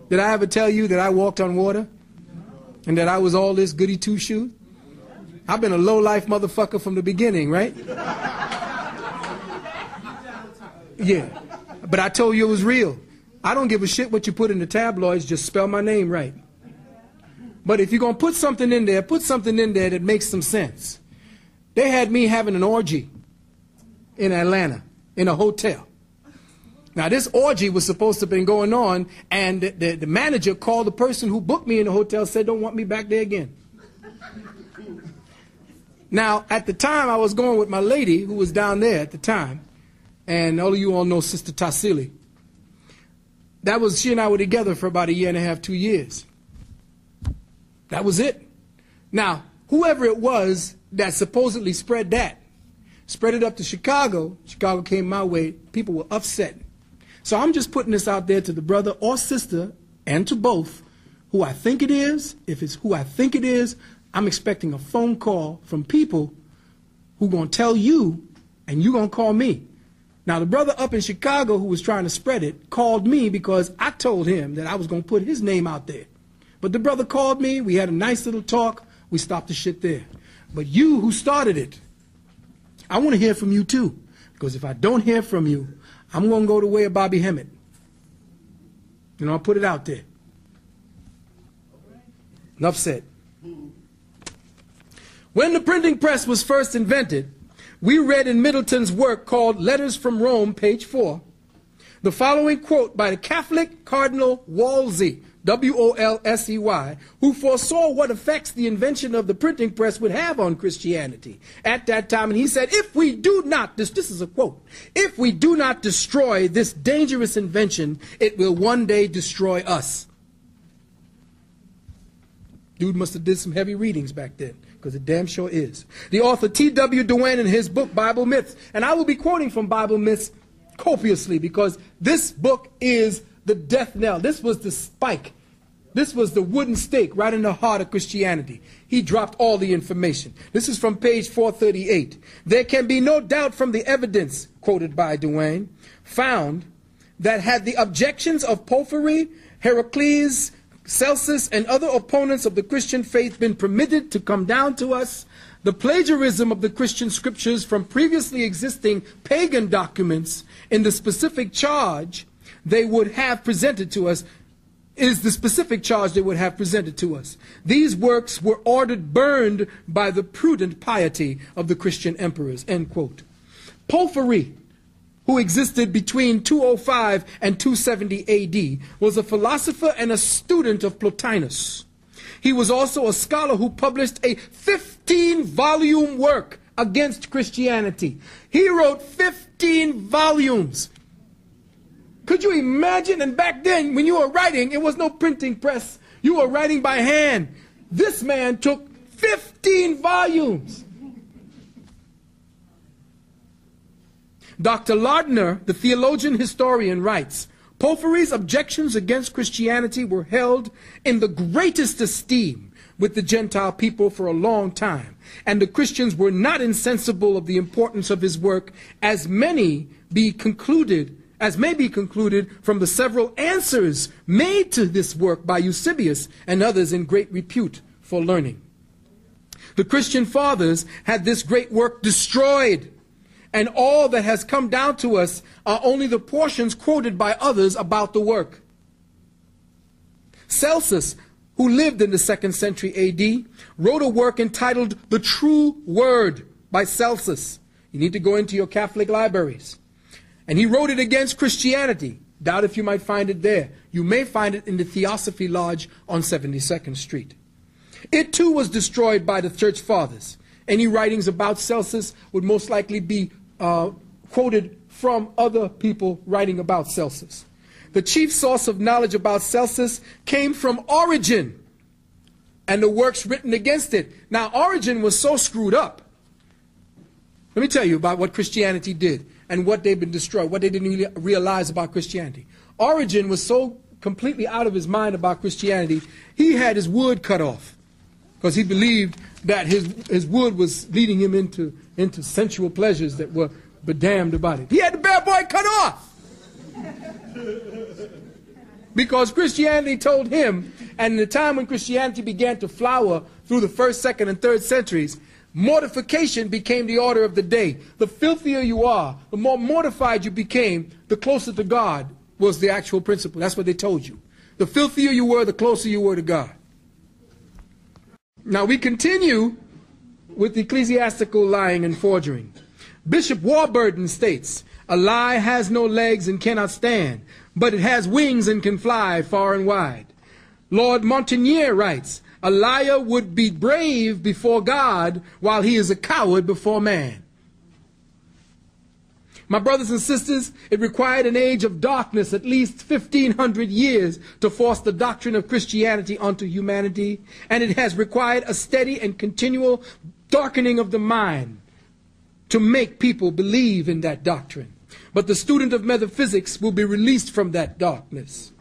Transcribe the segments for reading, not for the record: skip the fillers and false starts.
Did I ever tell you that I walked on water? And that I was all this goody two-shoes? I've been a low-life motherfucker from the beginning, right? Yeah. But I told you it was real. I don't give a shit what you put in the tabloids, just spell my name right. But if you're going to put something in there, put something in there that makes some sense. They had me having an orgy in Atlanta, in a hotel. Now, this orgy was supposed to have been going on, and the manager called the person who booked me in the hotel, said, don't want me back there again. Now, at the time, I was going with my lady, who was down there at the time, and all of you all know Sister Tassili. She and I were together for about 1.5 years, 2 years. That was it. Now, whoever it was that supposedly spread it up to Chicago. Chicago came my way. People were upset. So I'm just putting this out there to the brother or sister, and to both, who I think it is. If it's who I think it is, I'm expecting a phone call from people who are going to tell you, and you're going to call me. Now, the brother up in Chicago who was trying to spread it called me because I told him that I was going to put his name out there. But the brother called me. We had a nice little talk. We stopped the shit there. But you who started it, I want to hear from you too. Because if I don't hear from you, I'm going to go the way of Bobby Hemmett. You know, I'll put it out there. Enough said. When the printing press was first invented, we read in Middleton's work called Letters from Rome, page 4, the following quote by the Catholic Cardinal Wolsey, W-O-L-S-E-Y, who foresaw what effects the invention of the printing press would have on Christianity at that time. And he said, if we do not, this is a quote, if we do not destroy this dangerous invention, it will one day destroy us. Dude must have did some heavy readings back then, because it damn sure is. The author T.W. Duane in his book, Bible Myths, and I will be quoting from Bible Myths copiously, because this book is the death knell. This was the spike. This was the wooden stake right in the heart of Christianity. He dropped all the information. This is from page 438. There can be no doubt from the evidence, quoted by Duane, found that had the objections of Porphyry, Heracles, Celsus, and other opponents of the Christian faith been permitted to come down to us, the plagiarism of the Christian scriptures from previously existing pagan documents in the specific charge they would have presented to us is the specific charge they would have presented to us. These works were ordered burned by the prudent piety of the Christian emperors, end quote. Porphyry, who existed between 205 and 270 AD, was a philosopher and a student of Plotinus. He was also a scholar who published a 15-volume work against Christianity. He wrote 15 volumes. Could you imagine? And back then, when you were writing, it was no printing press. You were writing by hand. This man took 15 volumes. Dr. Lardner, the theologian historian, writes, Porphyry's objections against Christianity were held in the greatest esteem with the Gentile people for a long time, and the Christians were not insensible of the importance of his work, as may be concluded from the several answers made to this work by Eusebius and others in great repute for learning. The Christian fathers had this great work destroyed, and all that has come down to us are only the portions quoted by others about the work. Celsus, who lived in the 2nd century AD, wrote a work entitled The True Word by Celsus. You need to go into your Catholic libraries. And he wrote it against Christianity. Doubt if you might find it there. You may find it in the Theosophy Lodge on 72nd Street. It too was destroyed by the Church Fathers. Any writings about Celsus would most likely be quoted from other people writing about Celsus. The chief source of knowledge about Celsus came from Origen and the works written against it. Now, Origen was so screwed up. Let me tell you about what Christianity did and what they've been destroyed, what they didn't realize about Christianity. Origen was so completely out of his mind about Christianity, he had his wood cut off because he believed that his wood was leading him into sensual pleasures that were bedamned about it. He had the bad boy cut off. Because Christianity told him, and in the time when Christianity began to flower through the 1st, 2nd, and 3rd centuries, mortification became the order of the day. The filthier you are, the more mortified you became, the closer to God was the actual principle. That's what they told you. The filthier you were, the closer you were to God. Now we continue with ecclesiastical lying and forgery. Bishop Warburton states, a lie has no legs and cannot stand, but it has wings and can fly far and wide. Lord Montagnier writes, a liar would be brave before God while he is a coward before man. My brothers and sisters, it required an age of darkness, at least 1,500 years, to force the doctrine of Christianity onto humanity, and it has required a steady and continual darkening of the mind to make people believe in that doctrine. But the student of metaphysics will be released from that darkness.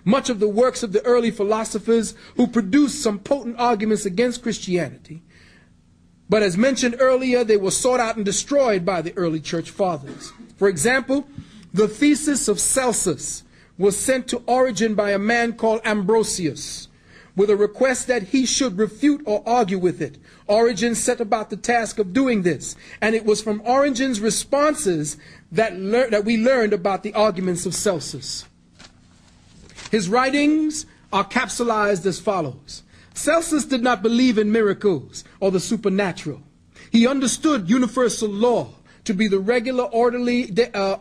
Much of the works of the early philosophers who produced some potent arguments against Christianity, but as mentioned earlier, they were sought out and destroyed by the early church fathers. For example, the thesis of Celsus was sent to Origen by a man called Ambrosius, with a request that he should refute or argue with it. Origen set about the task of doing this, and it was from Origen's responses that we learned about the arguments of Celsus. His writings are capsulized as follows. Celsus did not believe in miracles or the supernatural. He understood universal law to be the regular orderly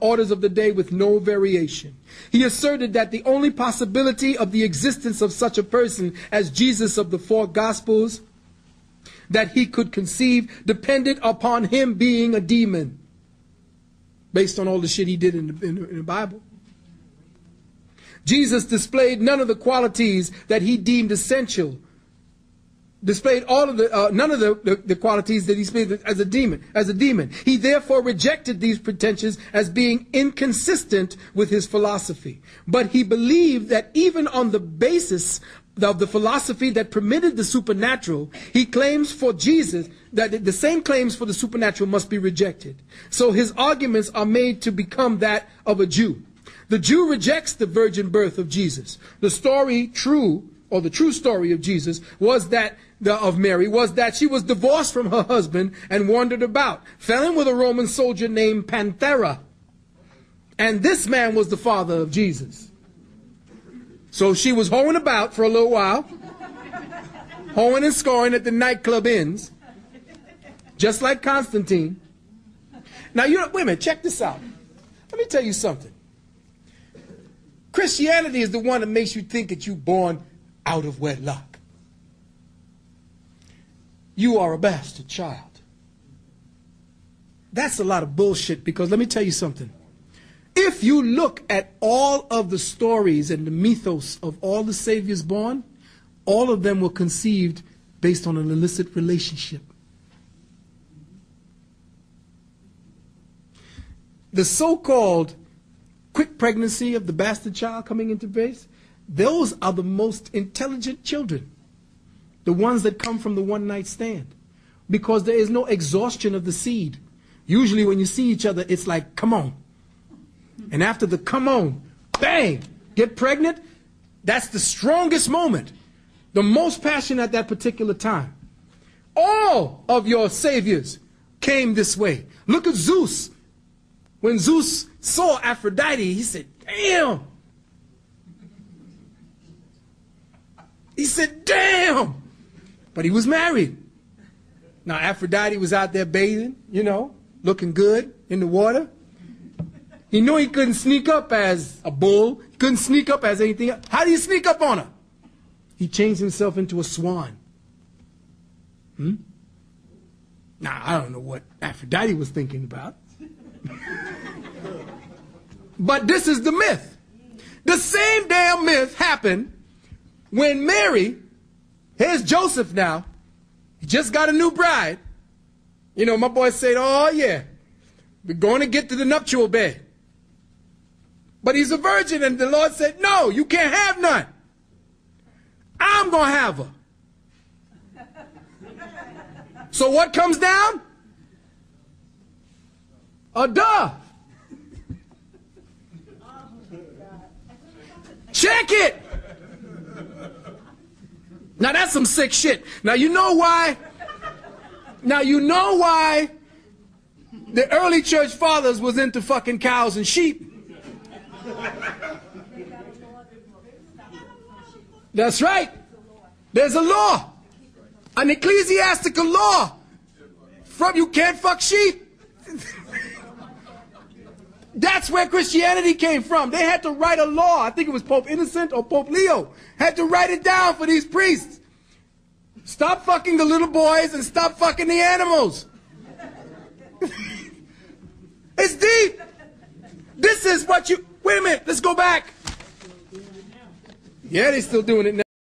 orders of the day with no variation. He asserted that the only possibility of the existence of such a person as Jesus of the 4 Gospels that he could conceive depended upon him being a demon, based on all the shit he did in the Bible. Jesus displayed none of the qualities that he deemed essential. Displayed all of none of the qualities that he displayed as a demon. He therefore rejected these pretensions as being inconsistent with his philosophy. But he believed that even on the basis of the philosophy that permitted the supernatural, he claims for Jesus that the same claims for the supernatural must be rejected. So his arguments are made to become that of a Jew. The Jew rejects the virgin birth of Jesus. The true story of Jesus was that of Mary was that she was divorced from her husband and wandered about, fell in with a Roman soldier named Panthera, and this man was the father of Jesus. So she was hoeing about for a little while, hoeing and scoring at the nightclub inns, just like Constantine. Now, wait a minute, check this out. Let me tell you something. Christianity is the one that makes you think that you're born out of wedlock. You are a bastard child. That's a lot of bullshit, because let me tell you something. If you look at all of the stories and the mythos of all the saviors born, all of them were conceived based on an illicit relationship. The so-called quick pregnancy of the bastard child coming into base, those are the most intelligent children. The ones that come from the one-night stand. Because there is no exhaustion of the seed. Usually when you see each other, it's like, come on. And after the come on, bang, get pregnant, that's the strongest moment. The most passion at that particular time. All of your saviors came this way. Look at Zeus. When Zeus saw Aphrodite, he said, damn. He said, damn. But he was married. Now, Aphrodite was out there bathing, looking good in the water. He knew he couldn't sneak up as a bull. He couldn't sneak up as anything else. How do you sneak up on her? He changed himself into a swan. Now, I don't know what Aphrodite was thinking about. But this is the myth. The same damn myth happened when Mary, here's Joseph now, he just got a new bride. My boy said, oh yeah, we're going to get to the nuptial bed. But he's a virgin, and the Lord said, no, you can't have none. I'm going to have her. So what comes down? A dove. Check it. Now that's some sick shit. Now you know why? Now you know why the early church fathers was into fucking cows and sheep. That's right. There's a law. An ecclesiastical law. From you can't fuck sheep. That's where Christianity came from. They had to write a law. I think it was Pope Innocent or Pope Leo. Had to write it down for these priests. Stop fucking the little boys and stop fucking the animals. It's deep. This is what you... Wait a minute. Let's go back. Yeah, they're still doing it now.